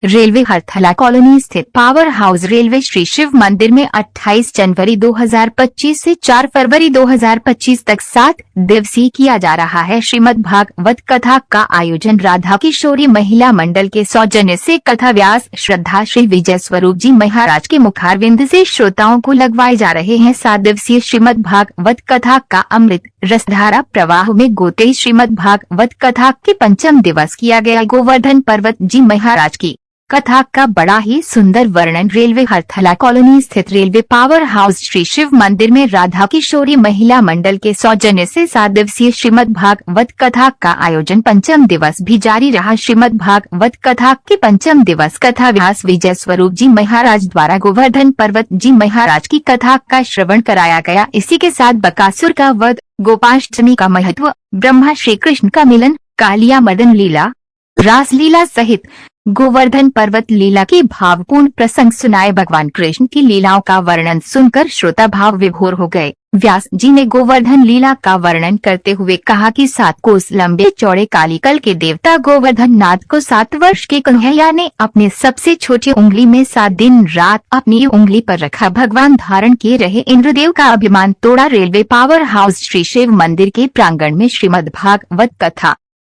Railway Harthala colony स्थित power house railway Shri Shiv मंदिर में 28 जनवरी 2025 से 4 फरवरी 2025 तक 7 दिवसीय किया जा रहा है श्रीमद् भागवत कथा का आयोजन राधा किशोरी महिला मंडल के सौजन्य से कथा व्यास श्रद्धा श्री विजय स्वरूप जी महाराज के मुखारविंद से श्रोताओं को लगवाए जा रहे हैं 7 दिवसीय श्रीमद् भागवत कथा का अमृत रसधारा प्रवाह में गोते श्रीमद् भागवत कथा के पंचम दिवस किया गया गोवर्धन पर्वत जी महाराज की कथा का बड़ा ही सुंदर वर्णन रेलवे हरथला कॉलोनी स्थित railway power house Shri Shiv मंदिर में राधा किशोरी महिला मंडल के सौजन्य से 7 दिवसीय श्रीमद् भागवत कथा का आयोजन पंचम दिवस भी जारी रहा। श्रीमद् भागवत कथा के पंचम दिवस कथा व्यास विजय स्वरूप जी महाराज द्वारा गोवर्धन पर्वत जी महाराज की कथा का श्रवण कराया गया। इसी के साथ बकासुर का वध, गोपाष्टमी का महत्व, ब्रह्मा श्री कृष्ण का मिलन, कालिया मदन लीला, रास लीला सहित गोवर्धन पर्वत लीला के भावपूर्ण प्रसंग सुनाए। भगवान कृष्ण की लीलाओं का वर्णन सुनकर श्रोता भाव विभोर हो गए। व्यास जी ने गोवर्धन लीला का वर्णन करते हुए कहा कि 7 कोस लंबे चौड़े कालीकल के देवता गोवर्धन नाथ को 7 वर्ष के कन्हैया ने अपने सबसे छोटी उंगली में 7 दिन रात अपनी उंगली पर रखा। भगवान धारण किए रहे इंद्रदेव का अभिमान तोड़ा। Railway power house Shri Shiv मंदिर के प्रांगण में श्रीमद् भागवत कथा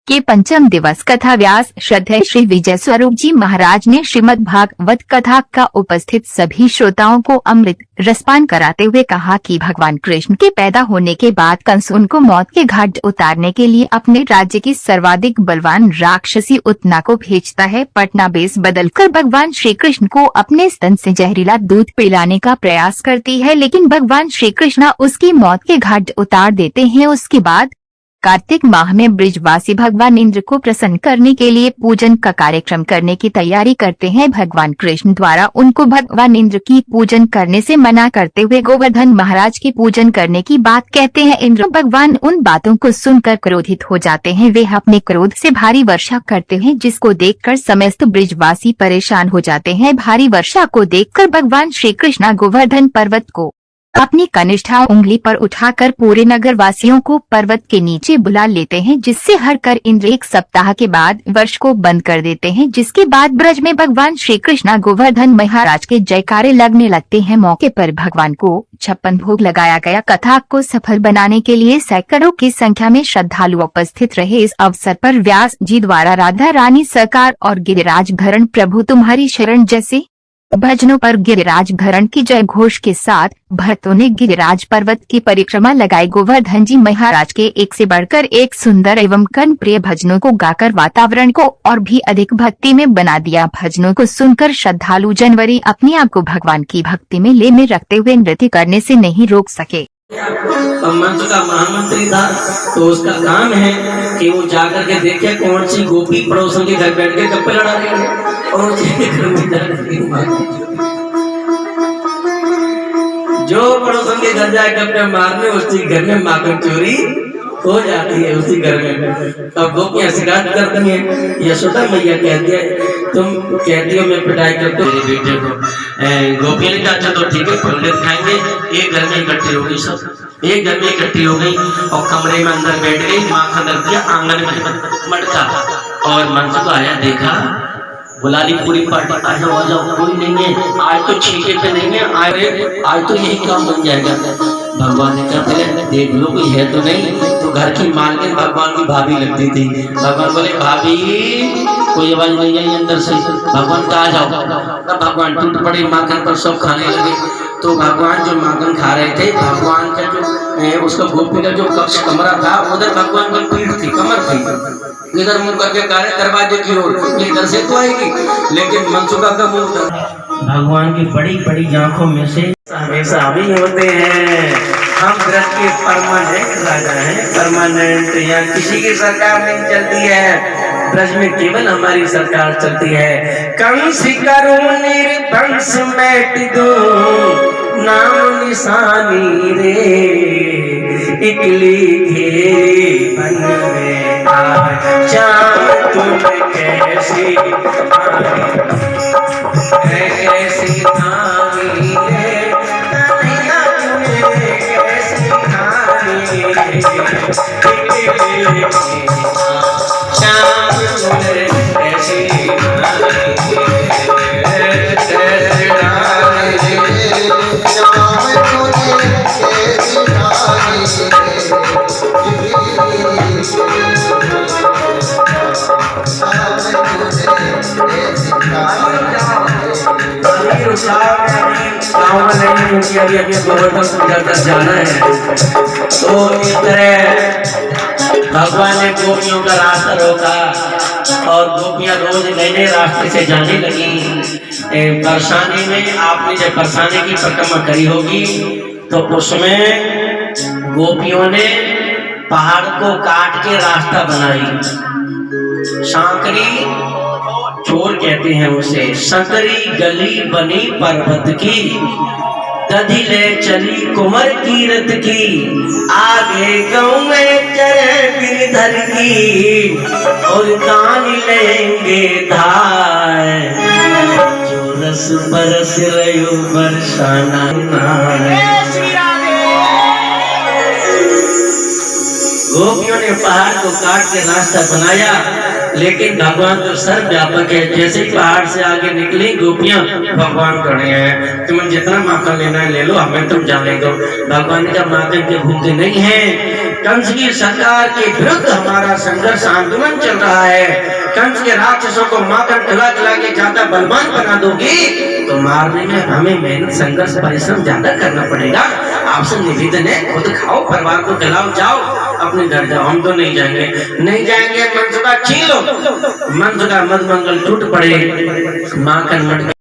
के पंचम दिवस कथा व्यास श्रद्धेय श्री विजय स्वरूप जी महाराज ने श्रीमद् भागवत कथा का उपस्थित सभी श्रोताओं को अमृत रसपान कराते हुए कहा कि भगवान कृष्ण के पैदा होने के बाद कंस उनको मौत के घाट उतारने के लिए अपने राज्य की सर्वाधिक बलवान राक्षसी उतना को भेजता है। पटना बेस बदलकर भगवान श्री कृष्ण को अपने स्तन से जहरीला दूध पिलाने का प्रयास करती है, लेकिन भगवान श्री कृष्ण उसकी मौत के घाट उतार देते हैं। उसके बाद कार्तिक माह में ब्रिजवासी भगवान इंद्र को प्रसन्न करने के लिए पूजन का कार्यक्रम करने की तैयारी करते हैं। भगवान कृष्ण द्वारा उनको भगवान इंद्र की पूजन करने से मना करते हुए गोवर्धन महाराज की पूजन करने की बात कहते हैं। इंद्र भगवान उन बातों को सुनकर क्रोधित हो जाते हैं। वे अपने क्रोध से भारी वर्षा करते हैं, जिसको देखकर समस्त ब्रिजवासी परेशान हो जाते हैं। भारी वर्षा को देखकर भगवान श्री कृष्ण गोवर्धन पर्वत को अपनी कनिष्ठा उंगली पर उठाकर पूरे नगर वासियों को पर्वत के नीचे बुला लेते हैं, जिससे हरकर इंद्र 1 सप्ताह के बाद वर्ष को बंद कर देते हैं। जिसके बाद ब्रज में भगवान श्री कृष्ण गोवर्धन महाराज के जयकारे लगने लगते हैं। मौके पर भगवान को 56 भोग लगाया गया। कथा को सफल बनाने के लिए सैकड़ों की संख्या में श्रद्धालु उपस्थित रहे। इस अवसर पर व्यास जी द्वारा राधा रानी सरकार और गिरिराज घरण प्रभु तुम्हारी शरण जैसे भजनों पर गिरिराज घरण की जय घोष के साथ भक्तों ने गिरिराज पर्वत की परिक्रमा लगाई। गोवर्धन जी महाराज के एक से बढ़कर एक सुंदर एवं कर्ण प्रिय भजनों को गाकर वातावरण को और भी अधिक भक्ति में बना दिया। भजनों को सुनकर श्रद्धालु जनवरी अपने आप को भगवान की भक्ति में लीन रखते हुए नृत्य करने से नहीं रोक सके। मंच का महामंत्री था, तो उसका काम है कि वो जाकर के देखे कौन सी गोपी पड़ोसन के घर बैठ के गप्पे लड़ा रही है और जो पड़ोसन के घर जाए गप्पे मारने उसके घर में माखन चोरी हो जाती है। उसी घर में अब गोपियां शिकायत करती हैं। यशोदा मैया कहती है तुम कहती हो मैं पिटाई करती हूँ बेटे को। गोपियां ने कहा अच्छा तो ठीक है पंडित खाएंगे। एक घर में इकट्ठी हो गई, सब एक घर में इकट्ठी हो गई और कमरे में अंदर बैठ गई। माखन रख दिया आंगन में मटका और मंच को आया, देखा बुला ली पूरी पार्टी, आ जाओ कोई नहीं है आज तो छीके पे नहीं है, आज तो यही काम बन जाएगा। भगवान ने कहा पहले देख लो कोई है तो नहीं। तो घर की मालकिन भगवान की भाभी लगती थी। भगवान बोले भाभी कोई आवाज नहीं आई अंदर से। भगवान कहा जाओ, तब भगवान टूट पड़े माखन पर, सब खाने लगे। तो भगवान जो माखन खा रहे थे, भगवान का जो उसका गोपी का जो कक्ष कमरा था उधर भगवान की पीठ थी, कमर थी। इधर मुंह करके कार्य दरवाजे की ओर इधर से तो आएगी, लेकिन मनसुखा का मुंह था। भगवान की बड़ी बड़ी आंखों में से हमेशा भी होते हैं। हम ब्रज के परमानेंट राजा हैं, परमानेंट। यहाँ किसी की सरकार नहीं चलती है, ब्रज में केवल हमारी सरकार चलती है। कंस करो निर्वंश मैट दो नाम निशानी रे, इकली घेरी बन में आजा तुम कैसी कैसी धामी रे, कैसी धामी रे, श्याम कैसी तो साहब ने अभी गाँव में नहीं, क्योंकि अभी अभी गोवर्धन पूजा तक जाना है। तो इस तरह भगवान ने गोपियों का रास्ता रोका और गोपियां रोज नए नए रास्ते से जाने लगी। बरसाने में आपने जब बरसाने की परिक्रमा करी होगी तो उसमें गोपियों ने पहाड़ को काट के रास्ता बनाई। सांकरी चोर कहते हैं उसे। संकरी गली बनी पर्वत की, दधी ले चली कुंवर कीरत की, आगे गाँव में चरे गिरधर की, और दान लेंगे धार, जो रस बरस रयो बरसाना। गोपियों ने पहाड़ को काट के रास्ता बनाया, लेकिन भगवान तो सर्वव्यापक है। जैसे ही पहाड़ से आगे निकली गोपियां, भगवान खड़े हैं, तुम्हें जितना माखन लेना है ले लो, हमें तुम जाने दो। भगवान ने कहा माखन के भूखे नहीं है, कंस की सरकार के विरुद्ध हमारा संघर्ष आंदोलन चल रहा है। कंस के राक्षसों को माखन खिला खिला के ज्यादा बलवान बना दोगी तो मारने में हमें मेहनत संघर्ष परिश्रम ज्यादा करना पड़ेगा। आपसे निवेदन है खुद खाओ, परिवार को खिलाओ, जाओ अपने घर जाओ। हम तो नहीं जाएंगे, नहीं जाएंगे। मनसुखा छीन लो, मनसुखा मद मंगल टूट पड़े, माखन मट